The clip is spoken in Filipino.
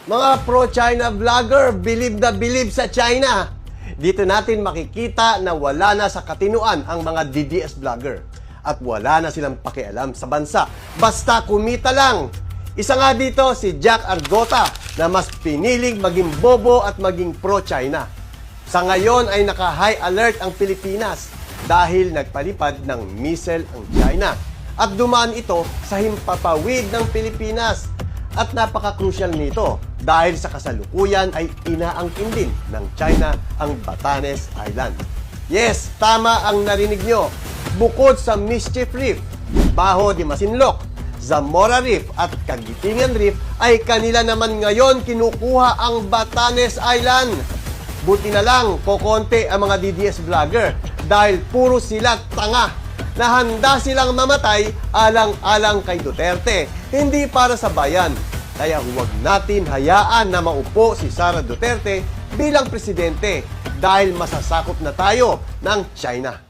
Mga pro-China vlogger, believe na believe sa China. Dito natin makikita na wala na sa katinuan ang mga DDS vlogger. At wala na silang pakialam sa bansa. Basta kumita lang. Isa nga dito si Jack Argota na mas piniling maging bobo at maging pro-China. Sa ngayon ay naka-high alert ang Pilipinas dahil nagpalipad ng missile ang China. At dumaan ito sa himpapawid ng Pilipinas. At napaka-crucial nito dahil sa kasalukuyan ay inaangkin din ng China ang Batanes Island. Yes, tama ang narinig nyo. Bukod sa Mischief Reef, Baho de Masinloc, Zamora Reef at Kagitingan Reef ay kanila naman ngayon kinukuha ang Batanes Island. Buti na lang kokonti ang mga DDS vlogger dahil puro sila tanga na handa silang mamatay alang-alang kay Duterte, hindi para sa bayan. Kaya huwag natin hayaan na maupo si Sara Duterte bilang presidente dahil masasakop na tayo ng China.